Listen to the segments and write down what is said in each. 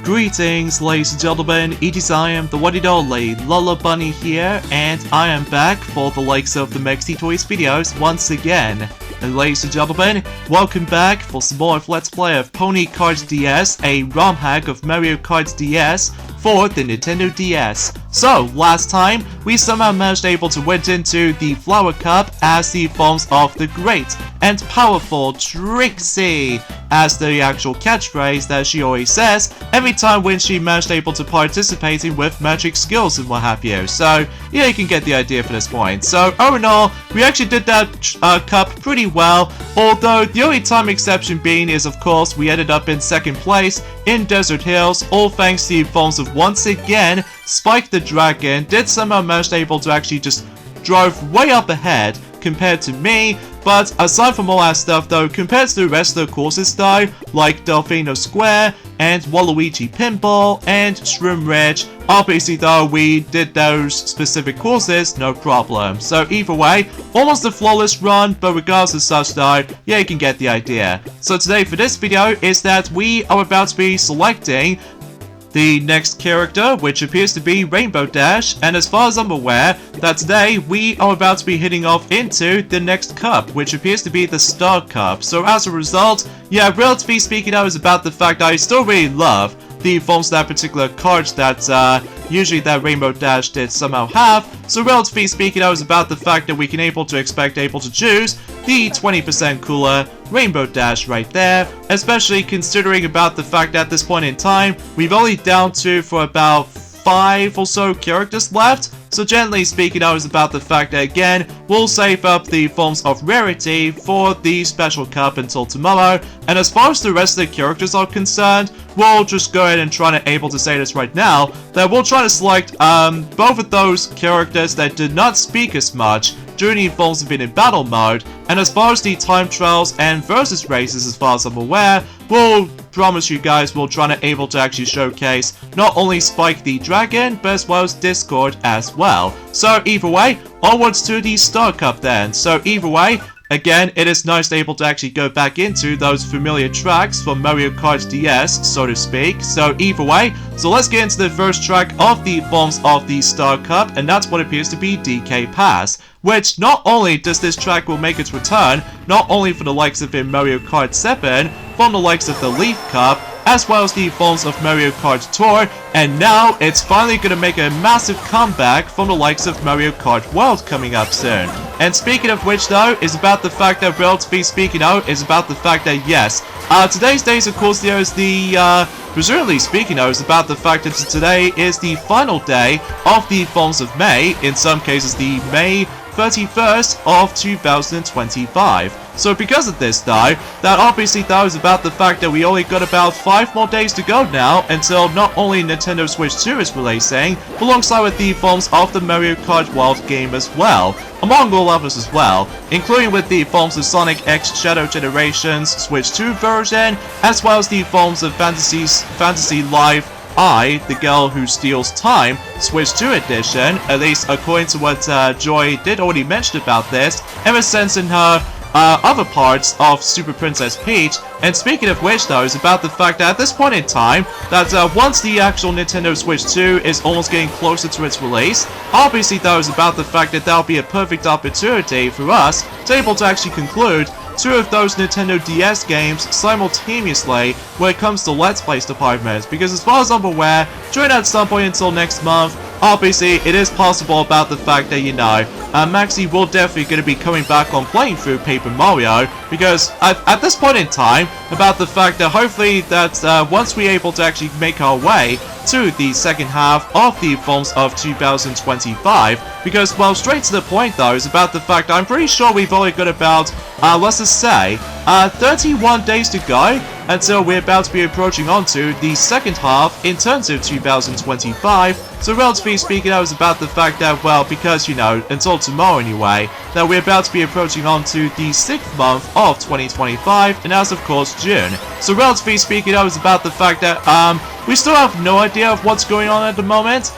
Greetings, ladies and gentlemen, it is I am the one and only Lola Bunny here, and I am back for the likes of the Mexi Toys videos once again. And ladies and gentlemen, welcome back for some more of Let's Play of Pony Kart DS, a ROM hack of Mario Kart DS for the Nintendo DS. So, last time, we somehow managed able to win into the Flower Cup as the forms of the great and powerful Trixie, as the actual catchphrase that she always says every time when she managed able to participating with magic skills and what have you. So, yeah, you can get the idea for this point. So, all in all, we actually did that cup pretty well, although the only time exception being is, of course, we ended up in second place in Desert Hills, all thanks to the forms of, once again, Spike the Dragon did somehow manage able to actually just drive way up ahead compared to me. But aside from all that stuff though, compared to the rest of the courses though, like Delfino Square and Waluigi Pinball and Shroom Ridge, obviously though we did those specific courses, no problem. So either way, almost a flawless run, but regardless of such though, yeah, you can get the idea. So today for this video is that we are about to be selecting the next character, which appears to be Rainbow Dash, and as far as I'm aware, that today we are about to be heading off into the next cup, which appears to be the Star Cup. So as a result, yeah, relatively speaking, I was about the fact that I still really love the forms of that particular card that usually that Rainbow Dash did somehow have. So relatively speaking, I was about the fact that we can able to choose the 20% cooler Rainbow Dash right there, especially considering about the fact that at this point in time, we've only down to for about 5 or so characters left. So generally speaking, I was about the fact that again, we'll save up the forms of rarity for the special cup until tomorrow. And as far as the rest of the characters are concerned, we'll just go ahead and try to able to say this right now, that we'll try to select both of those characters that did not speak as much during the forms of being in battle mode. And as far as the time trials and versus races, as far as I'm aware, we'll promise you guys we'll try to able to actually showcase not only Spike the Dragon, but as well as Discord as well. So either way, onwards to the Star Cup then. So either way, again, it is nice to able to actually go back into those familiar tracks from Mario Kart DS, so to speak. So either way, so let's get into the first track of the forms of the Star Cup, and that's what appears to be DK Pass, which not only does this track will make its return, not only for the likes of in Mario Kart 7, from the likes of the Leaf Cup, as well as the forms of Mario Kart Tour, and now it's finally going to make a massive comeback from the likes of Mario Kart World coming up soon. And speaking of which though, is about the fact that relatively speaking out, is about the fact that yes, today's days of course there is the, presumably speaking though, is about the fact that today is the final day of the forms of May, in some cases the May 31st of 2025. So because of this though, that obviously though is about the fact that we only got about 5 more days to go now until not only Nintendo Switch 2 is releasing, but alongside with the forms of the Mario Kart World game as well, among all others as well, including with the forms of Sonic X Shadow Generations Switch 2 version, as well as the forms of Fantasy Life I, the Girl Who Steals Time, Switch 2 edition, at least according to what Joy did already mention about this, ever since in her other parts of Super Princess Peach. And speaking of which though, is about the fact that at this point in time, that once the actual Nintendo Switch 2 is almost getting closer to its release, obviously though is about the fact that that'll be a perfect opportunity for us to able to actually conclude 2 of those Nintendo DS games simultaneously when it comes to Let's Plays departments, because as far as I'm aware, during at some point until next month, obviously it is possible about the fact that, you know, Maxi will definitely going to be coming back on playing through Paper Mario, because at this point in time, about the fact that hopefully that once we're able to actually make our way to the second half of the forms of 2025, because, well, straight to the point though, is about the fact I'm pretty sure we've only got about, let's just say, 31 days to go until we're about to be approaching onto the second half in terms of 2025. So relatively speaking, I was about the fact that, well, because, you know, until tomorrow anyway, that we're about to be approaching onto the 6th month of 2025, and that's of course June. So relatively speaking, I was about the fact that we still have no idea of what's going on at the moment.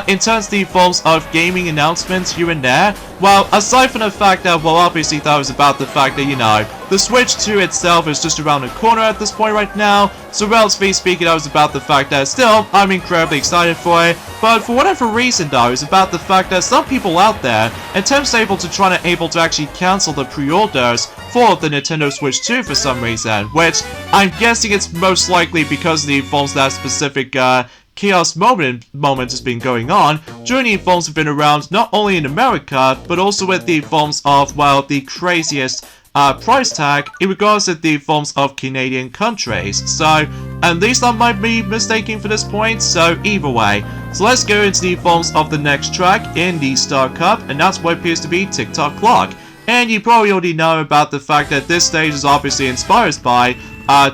in terms of the forms of gaming announcements here and there, well, aside from the fact that, well, obviously that was about the fact that, you know, the Switch 2 itself is just around the corner at this point right now, so relatively speaking, that was about the fact that still, I'm incredibly excited for it, but for whatever reason though, it's about the fact that some people out there attempts able to actually cancel the pre-orders for the Nintendo Switch 2 for some reason, which I'm guessing it's most likely because of the forms that specific, chaos moment has been going on. During the forms have been around not only in America, but also with the forms of, well, the craziest price tag in regards to the forms of Canadian countries. So, at least I might be mistaken for this point, so either way. So let's go into the forms of the next track in the Star Cup, and that's what appears to be Tick-Tock Clock. And you probably already know about the fact that this stage is obviously inspired by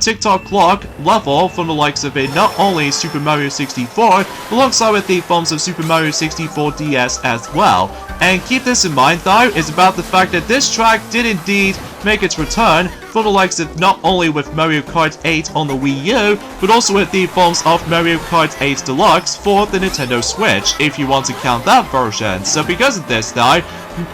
Tick-Tock Clock level from the likes of it, not only Super Mario 64, alongside with the forms of Super Mario 64 DS as well. And keep this in mind though, is about the fact that this track did indeed make its return from the likes of not only with Mario Kart 8 on the Wii U, but also with the forms of Mario Kart 8 Deluxe for the Nintendo Switch, if you want to count that version. So because of this though,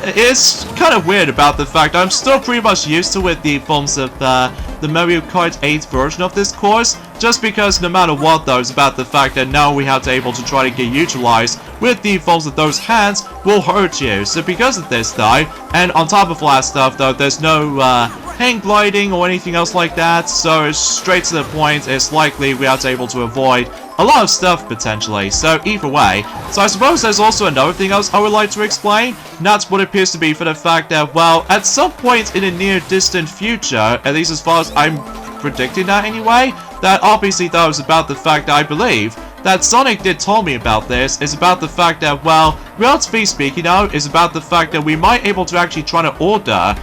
it's kind of weird about the fact I'm still pretty much used to with the forms of the Mario Kart 8 version of this course, just because no matter what though, it's about the fact that now we have to able to try to get utilized with the forms of those hands will hurt you. So because of this though, and on top of all that stuff though, there's no hang gliding or anything else like that, so it's straight to the point. It's likely we are able to avoid a lot of stuff potentially, so either way. So I suppose there's also another thing else I would like to explain, and that's what it appears to be for the fact that, well, at some point in the near distant future, at least as far as I'm predicting that anyway, that obviously that was about the fact that I believe that Sonic did tell me about this, is about the fact that, well, relatively speaking now, is about the fact that we might able to actually try to order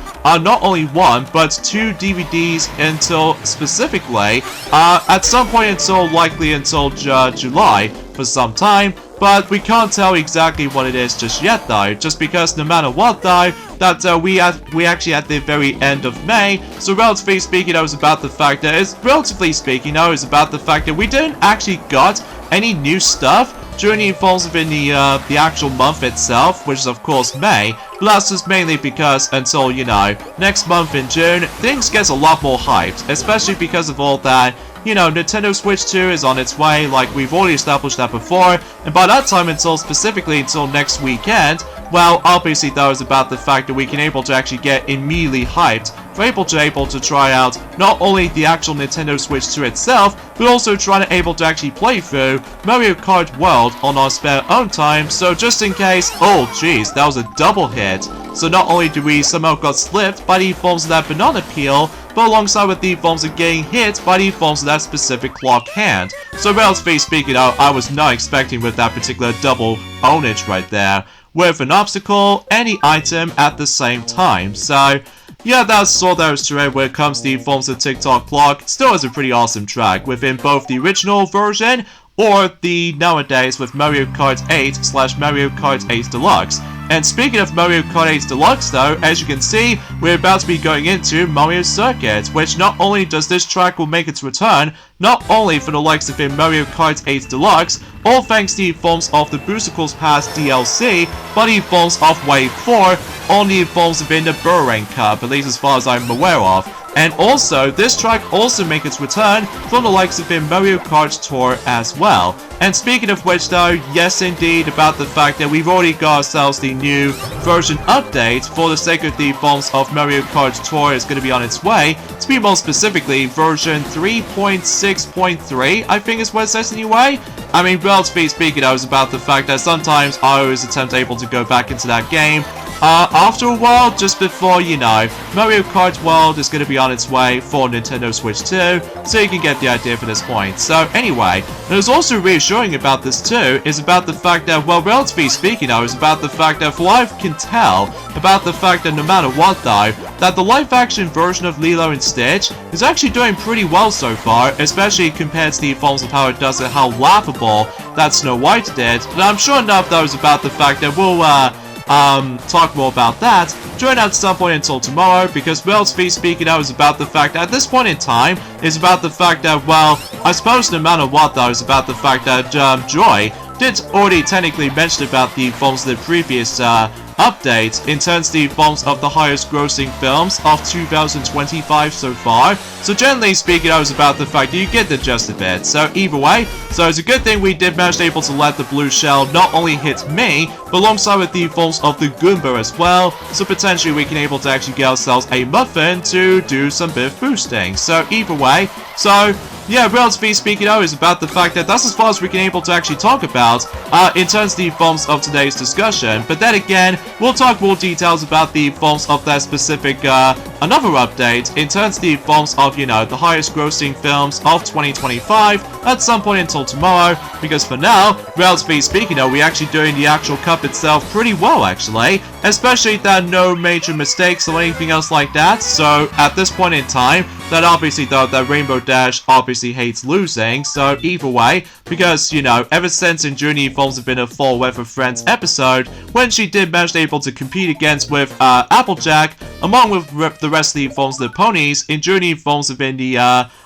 not only one, but 2 DVDs until specifically, at some point until likely until July for some time, but we can't tell exactly what it is just yet though, just because no matter what though, that we actually at the very end of May, so relatively speaking, it was about the fact that it's about the fact that we didn't actually got any new stuff during the falls within the actual month itself, which is of course May, but that's just mainly because until, you know, next month in June, things gets a lot more hyped, especially because of all that, you know, Nintendo Switch 2 is on its way, like we've already established that before, and by that time until next weekend, well, obviously that was about the fact that we can able to actually get immediately hyped, for able to try out not only the actual Nintendo Switch 2 itself, but also trying to able to actually play through Mario Kart World on our spare own time, so just in case, oh jeez, that was a double hit. So not only do we somehow got slipped by the forms of that banana peel, but alongside with the forms of getting hit by the forms of that specific clock hand. So relatively speaking, I was not expecting with that particular double ownage right there, with an obstacle, any item at the same time. So yeah, that's all there is to it when it comes to the forms of Tick-Tock Clock. Still is a pretty awesome track within both the original version or the nowadays with Mario Kart 8 / Mario Kart 8 Deluxe. And speaking of Mario Kart 8 Deluxe though, as you can see, we're about to be going into Mario Circuit, which not only does this track will make its return, not only for the likes of Mario Kart 8 Deluxe, all thanks to the forms of the Boosticles Pass DLC, but the forms of Wave 4, on the forms of the Burrang Cup, at least as far as I'm aware of. And also, this track also makes its return from the likes of Mario Kart Tour as well. And speaking of which though, yes indeed, about the fact that we've already got ourselves the new version update for the sake of the forms of Mario Kart Tour is going to be on its way, to be more specifically version 3.6.3, I think is what it says anyway. I mean, relatively speaking, I was about the fact that sometimes I always attempt able to go back into that game after a while, just before, you know, Mario Kart World is going to be on its way for Nintendo Switch 2, so you can get the idea for this point. So anyway, there's also reassuring about this too, is about the fact that, well, relatively speaking though, is about the fact that, for what I can tell, about the fact that no matter what though, that the live-action version of Lilo and Stitch is actually doing pretty well so far, especially compared to the forms of how it does it, how laughable that Snow White did. And I'm sure enough though is about the fact that we'll, talk more about that during at some point until tomorrow, because relatively speaking I was about the fact that at this point in time is about the fact that, well, I suppose no matter what though is about the fact that Joy did already technically mention about the forms of the previous update in terms of the forms of the highest grossing films of 2025 so far. So generally speaking, I was about the fact that you get the gist of it. So either way, so it's a good thing we did manage able to let the blue shell not only hit me, but alongside with the forms of the Goomba as well. So potentially we can able to actually get ourselves a muffin to do some bit of boosting. So either way, so yeah, relatively speaking, though, is about the fact that that's as far as we can able to actually talk about in terms of the forms of today's discussion. But then again, we'll talk more details about the forms of that specific another update in terms of the forms of, you know, the highest grossing films of 2025 at some point until tomorrow. Because for now, relatively speaking, though, we're actually doing the actual cup itself pretty well, actually. Especially that no major mistakes or anything else like that. So at this point in time, that obviously though, that Rainbow Dash obviously hates losing, so either way, because, you know, ever since in Journey Forms have been a Fall Weather Friends episode, when she did manage able to compete against with Applejack, along with the rest of the Forms of the Ponies, in Journey Forms have been the,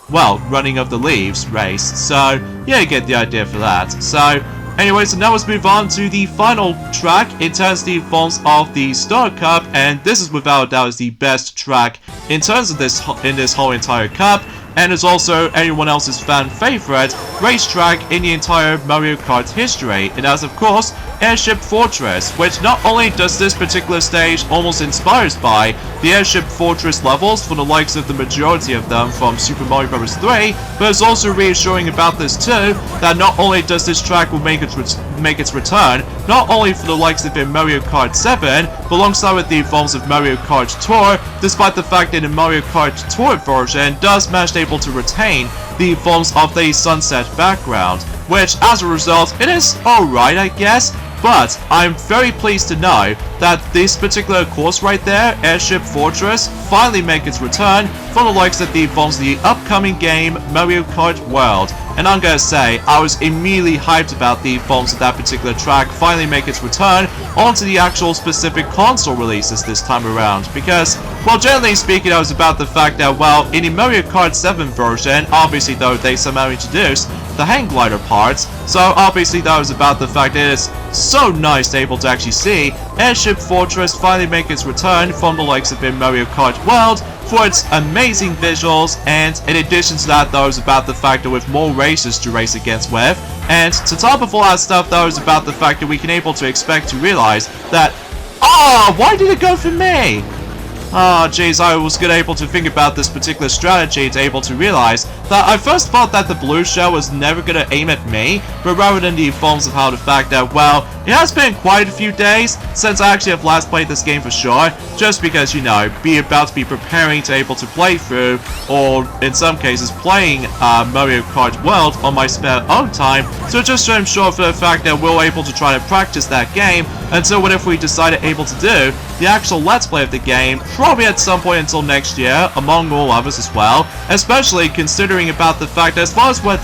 well, running of the leaves race, so yeah, you get the idea for that. So anyway, so now let's move on to the final track in terms of the forms of the Star Cup, and this is without a doubt is the best track in terms of this whole entire cup, and is also anyone else's fan favorite racetrack in the entire Mario Kart history. And as of course, Airship Fortress, which not only does this particular stage almost inspires by the Airship Fortress levels for the likes of the majority of them from Super Mario Bros. 3, but is also reassuring about this too, that not only does this track will make its return, not only for the likes of in Mario Kart 7, but alongside with the forms of Mario Kart Tour, despite the fact that the Mario Kart Tour version does manage able to retain the forms of the sunset background, which as a result, it is alright I guess, but I'm very pleased to know that this particular course right there, Airship Fortress, finally make its return from the likes of the forms of the upcoming game Mario Kart World. And I'm gonna say, I was immediately hyped about the forms of that particular track finally make its return onto the actual specific console releases this time around. Because, well, generally speaking, I was about the fact that, well, in the Mario Kart 7 version, obviously though they somehow introduced the hang glider parts, so obviously that was about the fact that it's so nice to able to actually see Airship Fortress finally make its return from the likes of in Mario Kart World for its amazing visuals, and in addition to that though, it's about the fact that with more races to race against with, and to top of all that stuff though, is about the fact that we can able to expect to realize that, why did it go for me? Oh jeez, I was able to think about this particular strategy to able to realize that I first thought that the blue shell was never gonna aim at me, but rather than the forms of how the fact that, well, it has been quite a few days since I actually have last played this game for sure, just because, you know, be about to be preparing to able to play through, or in some cases playing Mario Kart World on my spare own time, so just so I'm sure for the fact that we're able to try to practice that game until whenever we decided able to do the actual Let's Play of the game, probably at some point until next year, among all others as well, especially considering about the fact that as far as what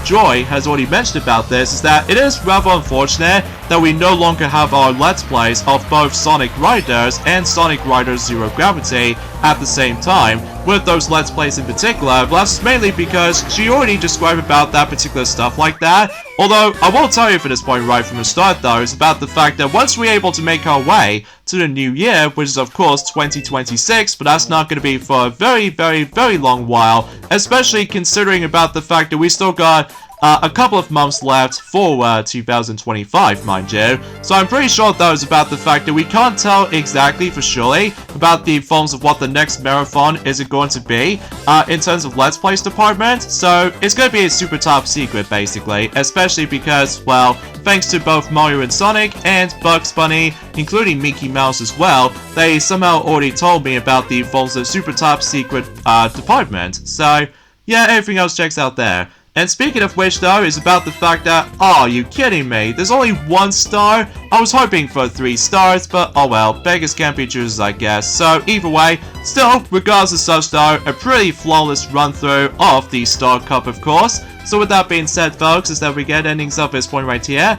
Joy has already mentioned about this, is that it is rather unfortunate that we no longer have our Let's Plays of both Sonic Riders and Sonic Riders Zero Gravity at the same time, with those Let's Plays in particular, but that's mainly because she already described about that particular stuff like that. Although, I will tell you for this point right from the start though, is about the fact that once we're able to make our way to the new year, which is of course 2026, but that's not going to be for a very, very, very long while, especially considering about the fact that we still got a couple of months left for 2025, mind you. So I'm pretty sure though is about the fact that we can't tell exactly for surely about the forms of what the next marathon is going to be in terms of Let's Plays department. So it's going to be a super top secret basically, especially because, well, thanks to both Mario and Sonic and Bugs Bunny, including Mickey Mouse as well, they somehow already told me about the forms of super top secret department. So yeah, everything else checks out there. And speaking of which though, is about the fact that, are you kidding me? There's only 1 star? I was hoping for 3 stars, but oh well, beggars can't be choosers I guess. So either way, still, regardless of such though, a pretty flawless run through of the Star Cup of course. So with that being said folks, is that we get endings up at this point right here.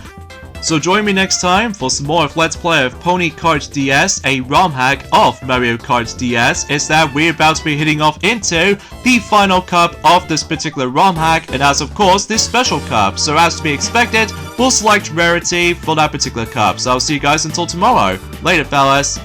So join me next time for some more of Let's Play of Pony Kart DS, a ROM hack of Mario Kart DS. Is that we're about to be hitting off into the final cup of this particular ROM hack, and as of course this special cup. So as to be expected, we'll select rarity for that particular cup. So I'll see you guys until tomorrow. Later, fellas.